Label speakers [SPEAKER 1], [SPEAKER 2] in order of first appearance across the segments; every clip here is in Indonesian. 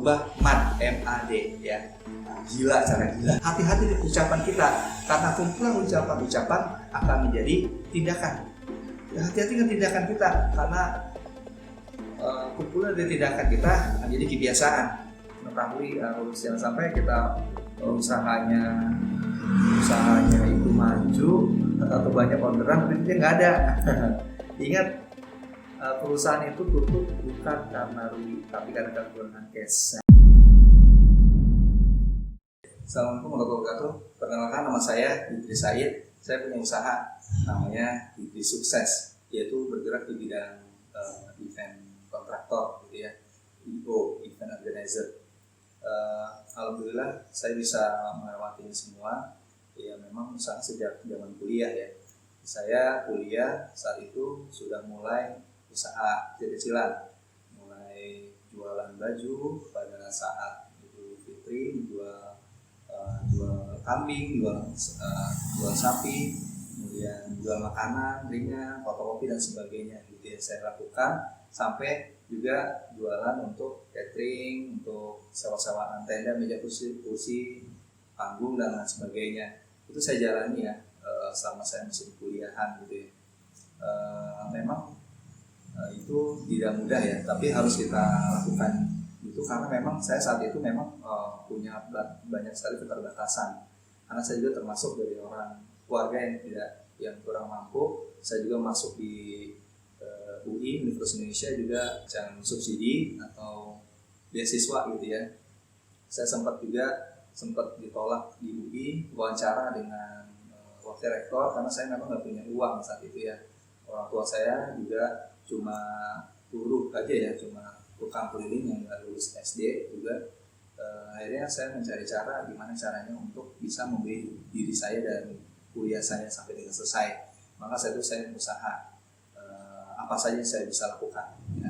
[SPEAKER 1] rubah MAD, MAD ya. Gila, cara gila. Hati-hati di ucapan kita, karena kumpulan ucapan-ucapan akan menjadi tindakan. Ya, hati-hati dengan tindakan kita, karena kumpulan dari tindakan kita akan jadi kebiasaan. Mengetahui jangan sampai kita usahanya itu maju atau banyak orderan, tapi nggak ada. Ingat, perusahaan itu tutup bukan karena rugi, tapi karena kekurangan cash. Assalamualaikum warahmatullahi wabarakatuh. Perkenalkan, nama saya Idris Said. Saya punya usaha namanya Idris Sukses, yaitu bergerak di bidang event kontraktor, gitu ya, EO, event organizer. Alhamdulillah saya bisa melewati ini semua. Ya memang usaha sejak zaman kuliah ya. Saya kuliah saat itu sudah mulai usaha kecil-kecilan, mulai jualan baju pada saat Idul Fitri, jual kambing, jual sapi, kemudian jual makanan ringan, fotokopi dan sebagainya gitu ya saya lakukan, sampai juga jualan untuk catering, untuk sewa-sewaan tenda, meja kursi, panggung dan lain sebagainya. Itu saya jalani ya selama saya masih kuliahan gitu ya. Memang itu tidak mudah ya, tapi harus kita lakukan itu karena memang saya saat itu memang punya banyak sekali keterbatasan, karena saya juga termasuk dari orang keluarga yang kurang mampu. Saya juga masuk di UI, Universitas Indonesia, juga jangan subsidi atau beasiswa gitu ya. Saya sempat ditolak di UI wawancara dengan wakil rektor karena saya memang nggak punya uang saat itu ya. Orang tua saya juga cuma buruh aja ya, cuma tukang keliling yang nggak lulus SD juga. Akhirnya saya mencari cara gimana caranya untuk bisa memberi diri saya dan kuliah saya sampai dengan selesai. Maka saya berusaha apa saja saya bisa lakukan ya.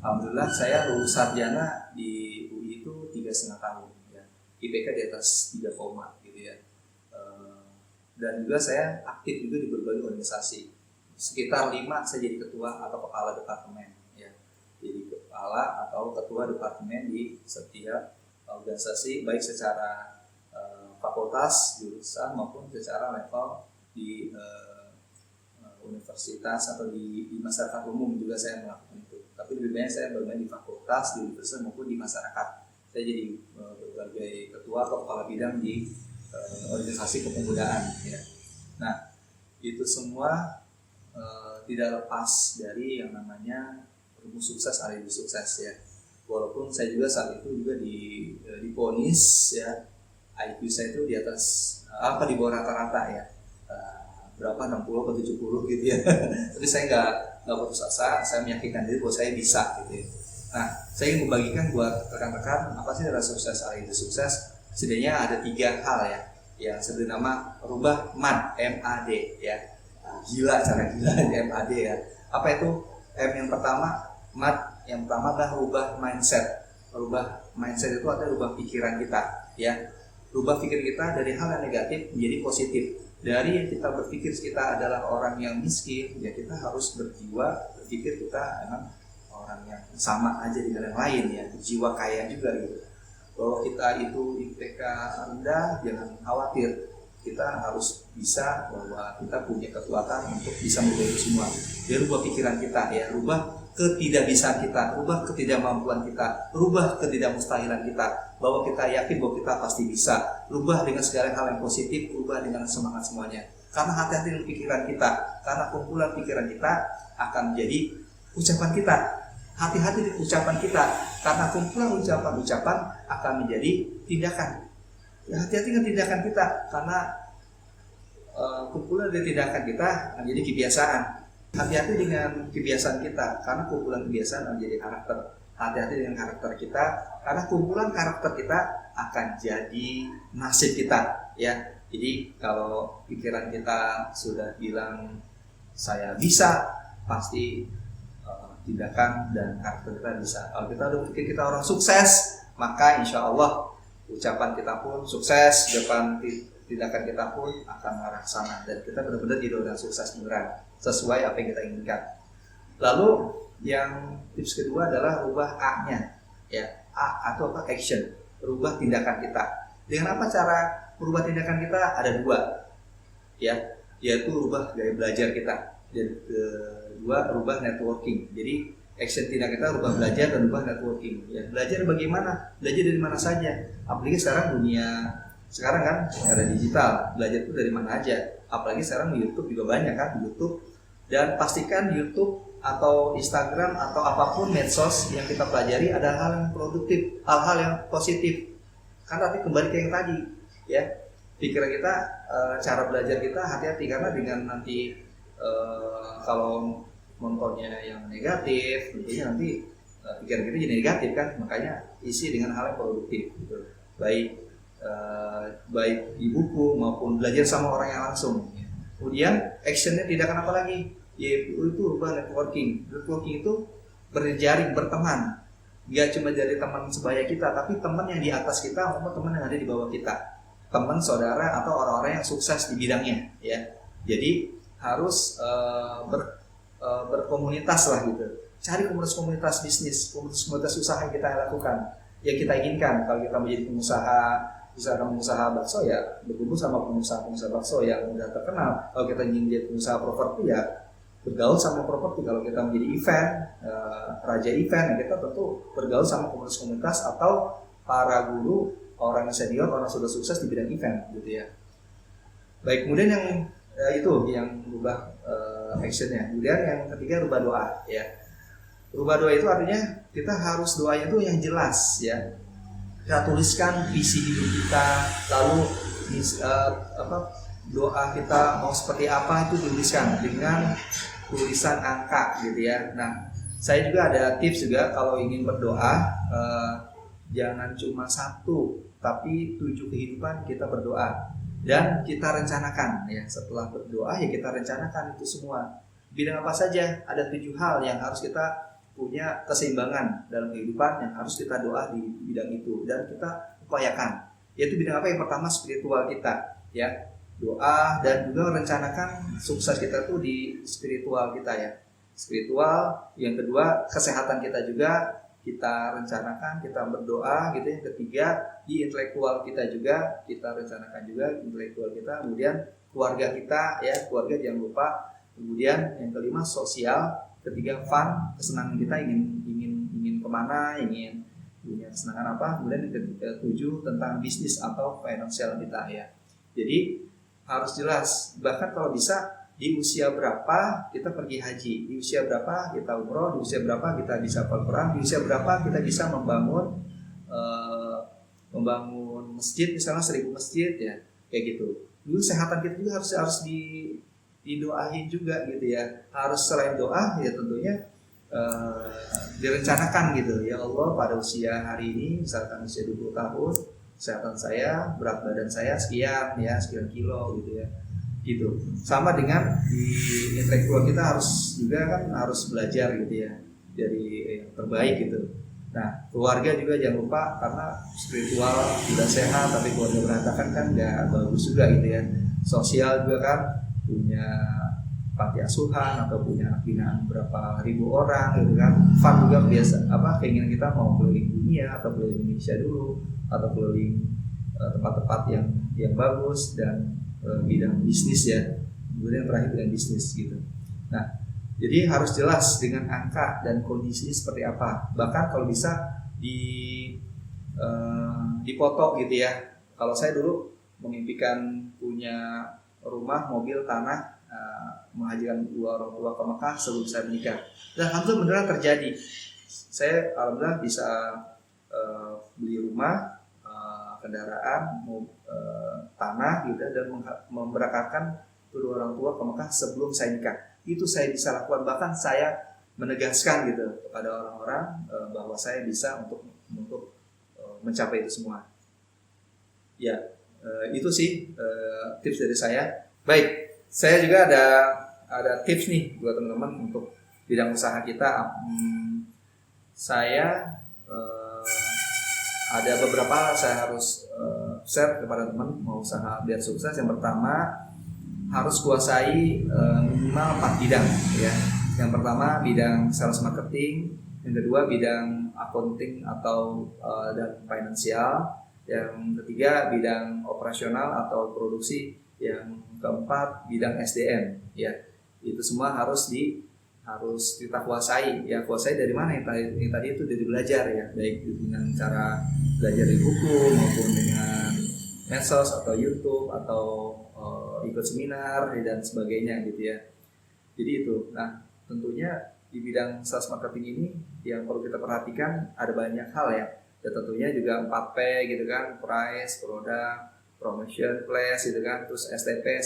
[SPEAKER 1] Alhamdulillah saya lulus sarjana di UI itu 3,5 tahun ya. IPK di atas 3, gitu ya. Dan juga saya aktif juga di berbagai organisasi. Sekitar 5 saya jadi ketua atau kepala departemen ya. Jadi kepala atau ketua departemen di setiap organisasi, baik secara fakultas, jurusan maupun secara level di universitas atau di masyarakat umum juga saya melakukan itu. Tapi lebih banyak saya bermain di fakultas, di universitas maupun di masyarakat. Saya jadi berbagai ketua atau kepala bidang di organisasi kepemudaan ya. Nah, itu semua tidak lepas dari yang namanya rumus sukses alias sukses ya. Walaupun saya juga saat itu juga divonis ya, IQ saya itu di atas di bawah rata-rata ya, berapa 60 atau 70 gitu ya. Tapi saya nggak putus asa, saya meyakinkan diri bahwa saya bisa gitu ya. Nah, saya ingin membagikan buat rekan-rekan apa sih adalah sukses alias sukses. Setidaknya ada 3 hal ya yang saya beri nama rubah MAD, MAD ya. Gila, cara gila MAD ya. Apa itu? M yang pertama, MAD yang pertama adalah rubah mindset. Rubah mindset itu adalah rubah pikiran kita ya. Rubah pikiran kita dari hal yang negatif menjadi positif. Dari yang kita berpikir kita adalah orang yang miskin, ya kita harus berpikir kita memang orang yang sama aja dengan yang lain ya, jiwa kaya juga gitu. Bahwa kita itu IPK rendah, jangan khawatir. Kita harus bisa bahwa kita punya kekuatan untuk bisa membantu semua. Dia rubah pikiran kita ya, rubah ketidakbisaan kita, rubah ketidakmampuan kita, rubah ketidakmustahilan kita, bahwa kita yakin bahwa kita pasti bisa. Rubah dengan segala hal yang positif, rubah dengan semangat semuanya. Karena hati-hati dengan pikiran kita, karena kumpulan pikiran kita akan menjadi ucapan kita. Hati-hati di ucapan kita, karena kumpulan ucapan-ucapan akan menjadi tindakan. Ya, hati-hati dengan tindakan kita, karena kumpulan dari tindakan kita akan menjadi kebiasaan. Hati-hati dengan kebiasaan kita, karena kumpulan kebiasaan menjadi karakter. Hati-hati dengan karakter kita, karena kumpulan karakter kita akan jadi nasib kita ya. Jadi kalau pikiran kita sudah bilang saya bisa, pasti tindakan dan karakter kita bisa. Kalau kita udah pikir kita orang sukses, maka insya Allah ucapan kita pun sukses, depan tindakan kita pun akan mengarah ke sana, dan kita benar-benar jadi orang sukses beneran sesuai apa yang kita inginkan. Lalu yang tips kedua adalah rubah A-nya ya. atau apa action, rubah tindakan kita. Dengan apa cara merubah tindakan kita? Ada dua, ya, yaitu rubah gaya belajar kita, dan kedua rubah networking. Jadi action tindak kita rubah belajar dan rubah networking. Ya, belajar bagaimana? Belajar dari mana saja. Apalagi sekarang sekarang kan era digital, belajar itu dari mana aja. Apalagi sekarang di YouTube juga banyak kan, YouTube. Dan pastikan YouTube atau Instagram atau apapun medsos yang kita pelajari ada hal yang produktif, hal-hal yang positif. Kan tapi kembali ke yang tadi, ya, pikiran kita, cara belajar kita hati-hati, karena dengan nanti kalau nontonnya yang negatif, tentunya nanti pikiran kita jadi negatif kan. Makanya isi dengan hal yang produktif, gitu. Baik di buku maupun belajar sama orang yang langsung. Kemudian actionnya tindakan apa lagi? Yaitu itu rubah networking. Networking itu berjejaring, berteman. Gak cuma dari teman sebaya kita, tapi teman yang di atas kita maupun teman yang ada di bawah kita, teman, saudara, atau orang-orang yang sukses di bidangnya, ya. Jadi harus berkomunitas lah gitu. Cari komunitas bisnis, komunitas usaha yang kita lakukan, yang kita inginkan. Kalau kita menjadi pengusaha, misalkan pengusaha bakso, ya berkumpul sama pengusaha bakso yang udah terkenal. Kalau kita ingin jadi pengusaha properti, ya bergaul sama properti. Kalau kita menjadi event, raja event, ya kita tentu bergaul sama komunitas atau para guru, orang yang senior, orang sudah sukses di bidang event, gitu ya. Baik, kemudian yang itu yang berubah actionnya. Kemudian yang ketiga rubah doa, ya. Rubah doa itu artinya kita harus doanya itu yang jelas, ya. Kita tuliskan visi hidup kita, lalu doa kita mau seperti apa itu tuliskan dengan tulisan angka, gitu ya. Nah, saya juga ada tips juga kalau ingin berdoa, jangan cuma 1, tapi 7 kehidupan kita berdoa. Dan kita rencanakan, ya, setelah berdoa ya kita rencanakan itu semua. Bidang apa saja, ada 7 hal yang harus kita punya keseimbangan dalam kehidupan, yang harus kita doa di bidang itu dan kita upayakan. Yaitu bidang apa? Yang pertama spiritual kita, ya. Doa dan juga rencanakan sukses kita tuh di spiritual kita, ya. Spiritual. Yang kedua kesehatan kita juga kita rencanakan, kita berdoa, gitu. Yang ketiga di intelektual kita juga kita rencanakan juga intelektual kita. Kemudian keluarga kita, ya, keluarga jangan lupa. Kemudian yang kelima sosial, ketiga fun, kesenangan kita ingin kemana, ingin punya kesenangan apa. Kemudian yang ketujuh tentang bisnis atau financial kita, ya. Jadi harus jelas. Bahkan kalau bisa di usia berapa kita pergi haji, di usia berapa kita umroh, di usia berapa kita bisa Al-Quran, di usia berapa kita bisa membangun masjid, misalnya 1000 masjid, ya, kayak gitu. Dulu kesehatan kita juga harus didoain juga, gitu ya. Harus selain doa, ya tentunya direncanakan, gitu. Ya Allah, pada usia hari ini, misalkan usia 20 tahun, kesehatan saya, berat badan saya sekian, ya, sekian kilo, gitu ya. Gitu. Sama dengan di intelektual kita harus juga kan harus belajar, gitu ya, dari yang terbaik, gitu. Nah, keluarga juga jangan lupa, karena spiritual sudah sehat tapi keluarga berantakan kan nggak bagus juga, gitu ya. Sosial juga kan, punya panti asuhan atau punya anak binaan berapa ribu orang, gitu kan. Fun juga biasa, keinginan kita mau keliling dunia atau keliling Indonesia dulu, atau keliling tempat-tempat yang bagus, dan bidang bisnis, ya. Kemudian terakhir bidang bisnis, gitu. Nah, jadi harus jelas dengan angka dan kondisi seperti apa. Bahkan kalau bisa dipoto, gitu ya. Kalau saya dulu memimpikan punya rumah, mobil, tanah, menghajikan 2 orang tua ke Mekah sebelum saya menikah. Dan alhamdulillah beneran terjadi. Saya alhamdulillah bisa beli rumah, kendaraan, tanah, gitu, dan memberangkatkan kedua orang tua ke Mekah sebelum saya nikah. Itu saya bisa lakukan. Bahkan saya menegaskan, gitu, kepada orang-orang bahwa saya bisa untuk mencapai itu semua. Ya, itu sih tips dari saya. Baik, saya juga ada tips nih buat teman-teman untuk bidang usaha kita. Saya ada beberapa saya harus share kepada teman mau usaha biar sukses. Yang pertama harus kuasai minimal 4 bidang, ya. Yang pertama bidang sales marketing, Yang kedua bidang accounting atau dan finansial. Yang ketiga bidang operasional atau produksi. Yang keempat bidang SDM. Ya, itu semua harus kita kuasai. Ya, kuasai dari mana? Yang tadi itu dari belajar ya, baik dengan cara belajar di buku maupun dengan medsos atau YouTube atau ikut seminar dan sebagainya gitu ya. Jadi itu. Nah, tentunya di bidang sales marketing ini yang perlu kita perhatikan ada banyak hal ya. Dan tentunya juga 4P gitu kan, price, product, promotion, place gitu kan, terus STP,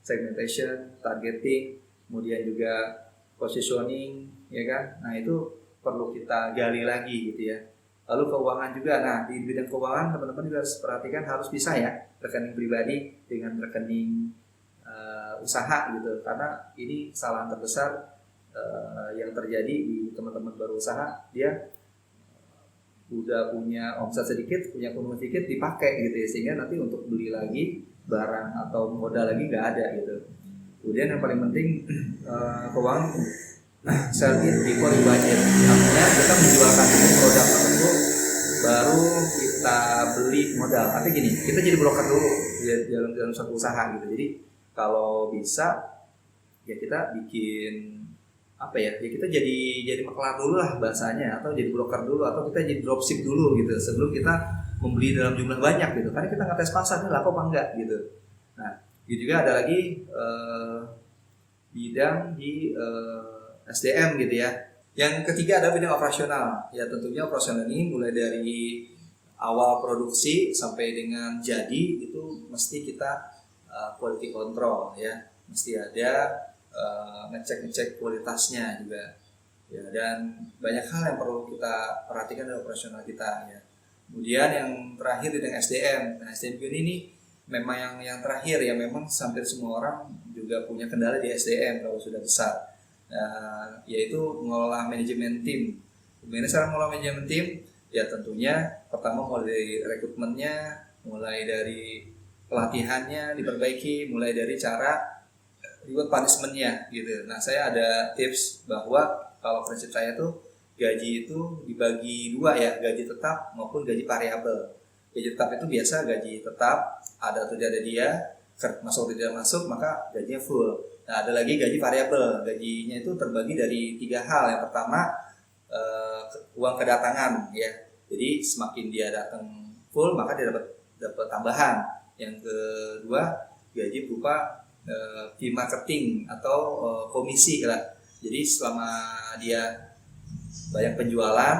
[SPEAKER 1] segmentation, targeting, kemudian juga positioning ya kan. Nah, itu perlu kita gali lagi gitu ya. Lalu keuangan juga. Nah, di bidang keuangan teman-teman juga harus perhatikan, harus bisa ya rekening pribadi dengan rekening usaha gitu, karena ini kesalahan terbesar yang terjadi di teman-teman berusaha. Dia udah punya omset sedikit, punya keuntungan sedikit, dipakai gitu ya, sehingga nanti untuk beli lagi barang atau modal lagi nggak ada gitu. Kemudian yang paling penting keuangan sell it before you budget. Artinya kita menjualkan dulu produk tertentu baru kita beli modal. Artinya gini, kita jadi broker dulu dalam suatu usaha gitu. Jadi kalau bisa ya kita bikin apa ya, kita jadi maklar dulu lah bahasanya, atau jadi broker dulu, atau kita jadi dropship dulu gitu sebelum kita membeli dalam jumlah banyak gitu, karena kita nggak tes pasar ini laku apa enggak gitu. Nah, itu juga ada lagi bidang di SDM gitu ya. Yang ketiga ada bidang operasional. Ya, tentunya operasional ini mulai dari awal produksi sampai dengan jadi itu mesti kita quality control ya, mesti ada ngecek kualitasnya juga ya, dan banyak hal yang perlu kita perhatikan dari operasional kita ya. Kemudian yang terakhir dengan SDM. Nah, SDM ini memang yang terakhir ya, memang hampir semua orang juga punya kendala di SDM kalau sudah besar, yaitu mengelola manajemen tim. Bagaimana cara mengelola manajemen tim? Ya, tentunya pertama mulai dari rekrutmennya, mulai dari pelatihannya diperbaiki, mulai dari cara reward punishment-nya gitu. Nah, saya ada tips bahwa kalau prinsip saya tuh gaji itu dibagi dua ya, gaji tetap maupun gaji variabel. Gaji tetap itu biasa gaji tetap, ada atau tidak ada dia, masuk atau tidak masuk, maka gajinya full. Nah, ada lagi gaji variabel. Gajinya itu terbagi dari 3 hal. Yang pertama uang kedatangan ya. Jadi semakin dia datang full maka dia dapat tambahan. Yang kedua gaji berupa fee marketing atau komisi lah. Jadi selama dia banyak penjualan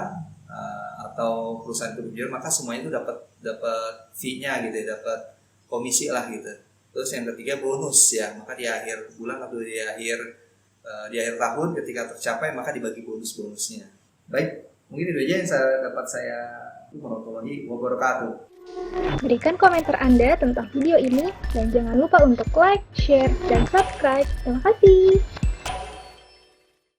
[SPEAKER 1] atau perusahaan itu berjualan, maka semuanya itu dapat fee-nya gitu ya, dapat komisi lah gitu. Terus yang ketiga bonus ya, maka di akhir bulan atau di akhir tahun ketika tercapai maka dibagi bonusnya. Baik, mungkin itu aja yang dapat saya warahmatullahi wabarakatuh.
[SPEAKER 2] Berikan komentar Anda tentang video ini dan jangan lupa untuk like, share, dan subscribe. Terima kasih.